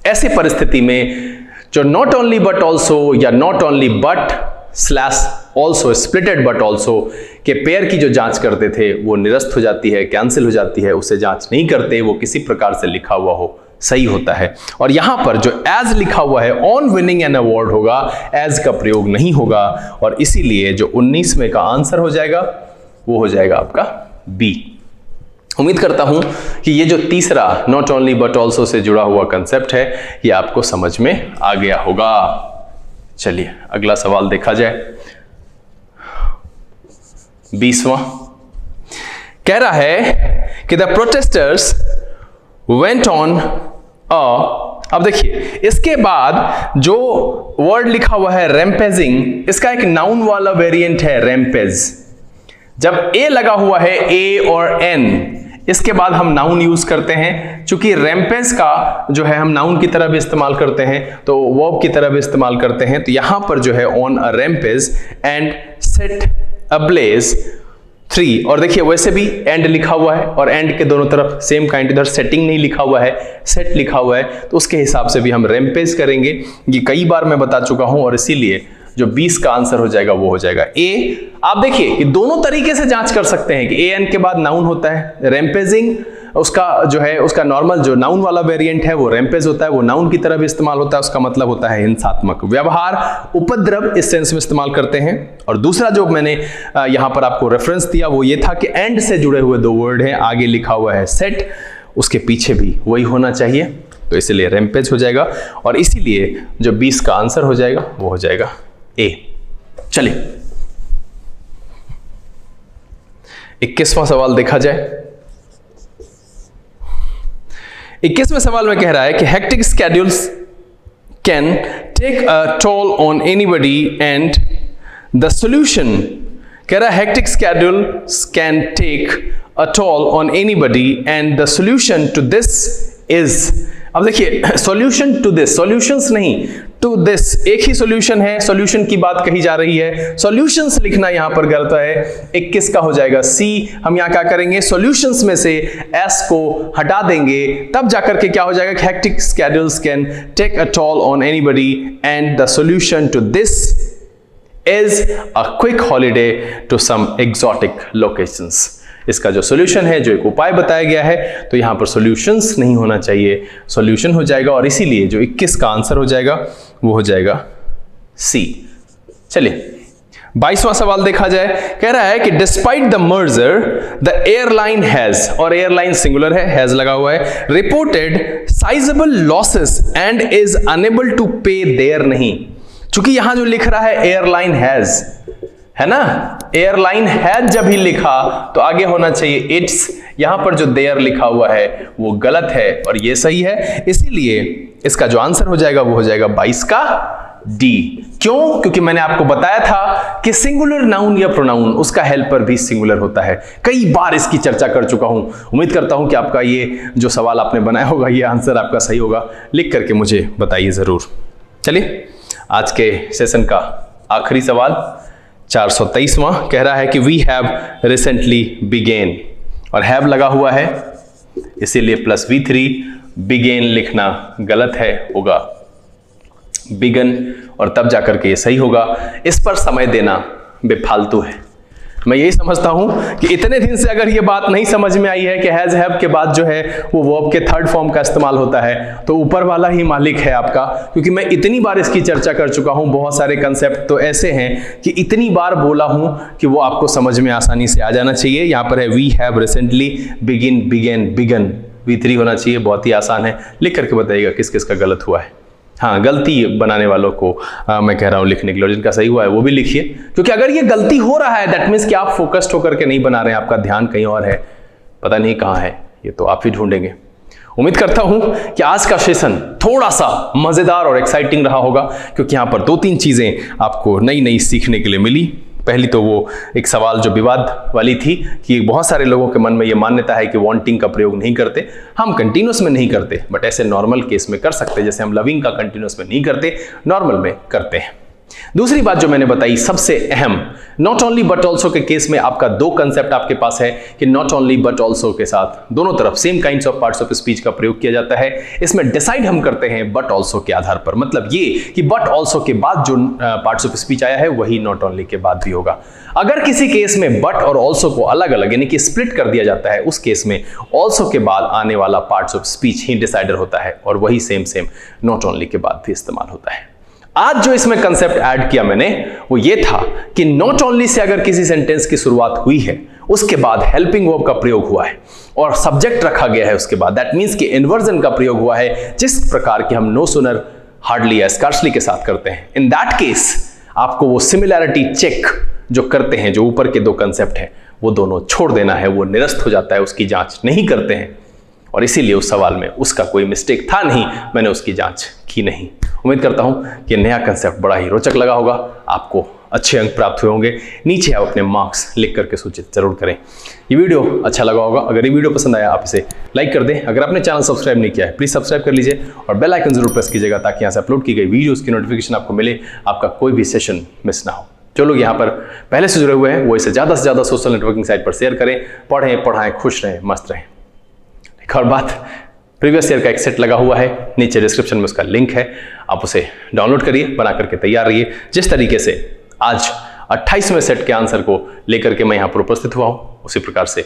ऐसी परिस्थिति में जो नॉट ओनली बट ऑल्सो या not only but slash also splitted but also के पेयर की जो जांच करते थे वो निरस्त हो जाती है, कैंसिल हो जाती है, उसे जांच नहीं करते, वो किसी प्रकार से लिखा हुआ हो सही होता है। और यहां पर जो एज लिखा हुआ है ऑन विनिंग एन अवार्ड होगा, एज का प्रयोग नहीं होगा और इसीलिए जो 19वें का आंसर हो जाएगा वो हो जाएगा आपका बी। उम्मीद करता हूं कि ये जो तीसरा not only but also say जुड़ा हुआ कंसेप्ट है ये आपको समझ में आ गया होगा। चलिए अगला सवाल देखा जाए। 20वां कह रहा है कि द प्रोटेस्टर्स वेंट ऑन अब देखिए इसके बाद जो वर्ड लिखा हुआ है रैम्पेजिंग, इसका एक नाउन वाला वेरिएंट है रैम्पेज। जब ए लगा हुआ है ए और एन, इसके बाद हम नाउन यूज करते हैं। चूंकि रैम्पेज का जो है हम नाउन की तरह भी इस्तेमाल करते हैं, तो वर्ब की तरह भी इस्तेमाल करते हैं। तो यहां पर जो है on a rampage and set ablaze 3, और देखिए वैसे भी एंड लिखा हुआ है और एंड के दोनों तरफ सेम काइंड, इधर सेटिंग नहीं लिखा हुआ है, सेट लिखा हुआ है, तो उसके हिसाब से भी हम रैम्पेज करेंगे। ये कई बार मैं बता चुका हूं और इसीलिए जो 20 का आंसर हो जाएगा वो हो जाएगा ए। आप देखिए कि दोनों तरीके से जांच कर सकते हैं कि ए एन के बाद नाउन होता है, रैम्पेजिंग उसका जो है उसका नॉर्मल जो नाउन वाला वेरिएंट है वो रैम्पेज होता है, वो नाउन की तरह भी इस्तेमाल होता है, उसका मतलब होता है हिंसात्मक व्यवहार, उपद्रव, इस सेंस में इस्तेमाल करते हैं। और दूसरा जो मैंने यहां पर आपको रेफरेंस दिया वो ये था कि एंड से जुड़े हुए दो वर्ड हैं, आगे लिखा हुआ है सेट, उसके पीछे भी वही होना चाहिए, तो इसलिए रैम्पेज हो जाएगा और इसीलिए जो 20 का आंसर हो जाएगा वो हो जाएगा ए। चलिए 21वां सवाल देखा जाए। 21वें सवाल में कह रहा है कि hectic schedules can take a toll on anybody and the solution, कह रहा है hectic schedules can take a toll on anybody and the solution to this is. अब देखिए सॉल्यूशन टू दिस, सॉल्यूशंस नहीं, टू दिस, एक ही solution है, solution की बात कही जा रही है, सॉल्यूशंस लिखना यहां पर गलत है। 21 का हो जाएगा सी। हम यहां क्या करेंगे, सॉल्यूशंस में से एस को हटा देंगे, तब जाकर के क्या हो जाएगा, hectic schedules can take a toll on anybody and the solution to this is a quick holiday to some exotic locations. इसका जो सॉल्यूशन है, जो एक उपाय बताया गया है, तो यहां पर सॉल्यूशंस नहीं होना चाहिए, सॉल्यूशन हो जाएगा और इसीलिए जो 21 का आंसर हो जाएगा वो हो जाएगा सी। चलिए 22वां सवाल देखा जाए। कह रहा है कि despite the merger the airline has, और एयरलाइन सिंगुलर है, हैज लगा हुआ है, reported sizeable losses and is unable to pay their नहीं। चूंकि यहां जो लिख रहा है एयरलाइन हैज है ना, एयरलाइन हैज जब ही लिखा तो आगे होना चाहिए इट्स, यहां पर जो देयर लिखा हुआ है वो गलत है और ये सही है, इसीलिए इसका जो आंसर हो जाएगा वो हो जाएगा 22 का डी। क्यों? क्योंकि मैंने आपको बताया था कि सिंगुलर नाउन या प्रोनाउन उसका हेल्पर भी सिंगुलर होता है। कई बार इसकी चर्चा कर चुका हूं। उम्मीद करता हूं कि आपका ये जो सवाल आपने बनाया होगा ये आंसर आपका सही होगा, लिख करके मुझे बताइए जरूर। चलिए आज के सेशन का आखिरी सवाल 423वां कह रहा है कि वी हैव रिसेंटली बिगेन, और हैव लगा हुआ है इसीलिए प्लस V3, बिगेन लिखना गलत है, होगा बिगन, और तब जाकर के ये सही होगा। इस पर समय देना बेफालतू है। मैं यही समझता हूं कि इतने दिन से अगर ये बात नहीं समझ में आई है कि हैज हैव के बाद जो है वो वर्ब के थर्ड फॉर्म का इस्तेमाल होता है, तो ऊपर वाला ही मालिक है आपका, क्योंकि मैं इतनी बार इसकी चर्चा कर चुका हूं। बहुत सारे कंसेप्ट तो ऐसे हैं कि इतनी बार बोला हूं कि वो आपको समझ में आसानी से आ जाना चाहिए। यहां पर है we have recently begin, began, begun, V3 होना चाहिए, बहुत ही आसान है। लिख करके बताइएगा किस किस का गलत हुआ है। हाँ, गलती बनाने वालों को मैं कह रहा हूं लिखने के लिए, जिनका सही हुआ है वो भी लिखिए, क्योंकि अगर ये गलती हो रहा है दैट मीन्स कि आप फोकस्ड होकर के नहीं बना रहे हैं, आपका ध्यान कहीं और है, पता नहीं कहाँ है, ये तो आप ही ढूंढेंगे। उम्मीद करता हूं कि आज का सेशन थोड़ा सा मजेदार और एक्साइटिंग रहा होगा, क्योंकि यहाँ पर 2-3 चीजें आपको नई नई सीखने के लिए मिली। पहली तो वो एक सवाल जो विवाद वाली थी कि बहुत सारे लोगों के मन में ये मान्यता है कि वांटिंग का प्रयोग नहीं करते। हम कंटिन्यूस में नहीं करते, बट ऐसे नॉर्मल केस में कर सकते, जैसे हम लविंग का कंटिन्यूस में नहीं करते, नॉर्मल में करते हैं। दूसरी बात जो मैंने बताई सबसे अहम, नॉट ओनली बट ऑल्सो के केस में आपका 2 कंसेप्ट आपके पास है कि नॉट ओनली बट ऑल्सो के साथ दोनों तरफ same kinds of parts of speech का प्रयोग किया जाता है। इसमें डिसाइड हम करते हैं बट ऑल्सो के आधार पर, मतलब ये कि बट ऑल्सो के बाद जो पार्ट्स ऑफ स्पीच आया है वही नॉट ओनली के बाद भी होगा। अगर किसी केस में बट और ऑल्सो को अलग अलग यानी कि स्प्लिट कर दिया जाता है, उस केस में ऑल्सो के बाद आने वाला parts of speech he decider होता है और वही सेम नॉट ओनली के बाद भी इस्तेमाल होता है। आज जो इसमें कंसेप्ट ऐड किया मैंने वो ये था कि नॉट ओनली से अगर किसी सेंटेंस की शुरुआत हुई है, उसके बाद हेल्पिंग वर्ब का प्रयोग हुआ है और सब्जेक्ट रखा गया है उसके बाद, दैट मींस कि इन्वर्जन का प्रयोग हुआ है, जिस प्रकार के हम नो सुनर, हार्डली या स्कार्सली के साथ करते हैं। इन दैट केस आपको वो सिमिलैरिटी चेक जो करते हैं, जो ऊपर के 2 कंसेप्ट हैं, वो दोनों छोड़ देना है, वो निरस्त हो जाता है, उसकी जांच नहीं करते हैं। और इसीलिए उस सवाल में उसका कोई मिस्टेक था नहीं, मैंने उसकी जांच की नहीं। उम्मीद करता हूं कि नया कंसेप्ट बड़ा ही रोचक लगा होगा, आपको अच्छे अंक प्राप्त हुए होंगे। नीचे आप अपने मार्क्स लिख करके सूचित जरूर करें। ये वीडियो अच्छा लगा होगा, अगर ये वीडियो पसंद आया आप इसे लाइक कर दें। अगर आपने चैनल सब्सक्राइब नहीं किया है प्लीज़ सब्सक्राइब कर लीजिए और बेल आइकन जरूर प्रेस कीजिएगा ताकि यहाँ से अपलोड की गई वीडियोज़ की नोटिफिकेशन आपको मिले, आपका कोई भी सेशन मिस ना हो। जो लोग यहाँ पर पहले से जुड़े हुए हैं वो इसे ज़्यादा से ज़्यादा सोशल नेटवर्किंग साइट पर शेयर करें। पढ़ें, पढ़ाएं, खुश रहें, मस्त रहें। एक और बात, प्रीवियस ईयर का एक सेट लगा हुआ है, नीचे डिस्क्रिप्शन में उसका लिंक है, आप उसे डाउनलोड करिए, बना करके तैयार रहिए। जिस तरीके से आज 28वें सेट के आंसर को लेकर के मैं यहाँ पर उपस्थित हुआ हूँ, उसी प्रकार से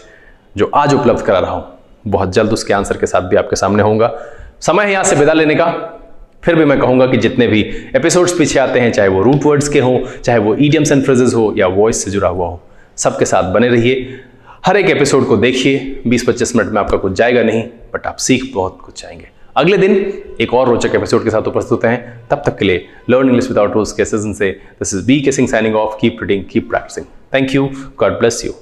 जो आज उपलब्ध करा रहा हूँ बहुत जल्द उसके आंसर के साथ भी आपके सामने होऊंगा। समय है यहाँ से विदा लेने का। फिर भी मैं कहूँगा कि जितने भी एपिसोड्स पीछे आते हैं, चाहे वो रूट वर्ड्स के हों, चाहे वो ईडियम्स एंड फ्रेजेस हो या वॉइस से जुड़ा हुआ हो, सबके साथ बने रहिए। हर एक एपिसोड को देखिए, 20-25 मिनट में आपका कुछ जाएगा नहीं, बट आप सीख बहुत कुछ जाएंगे। अगले दिन एक और रोचक एपिसोड के साथ उपस्थित होते हैं। तब तक के लिए लर्न इंग्लिश विदाउट रूल्स के सीजन से this is B K Singh signing off. Keep reading, keep practising. Thank you, God bless you.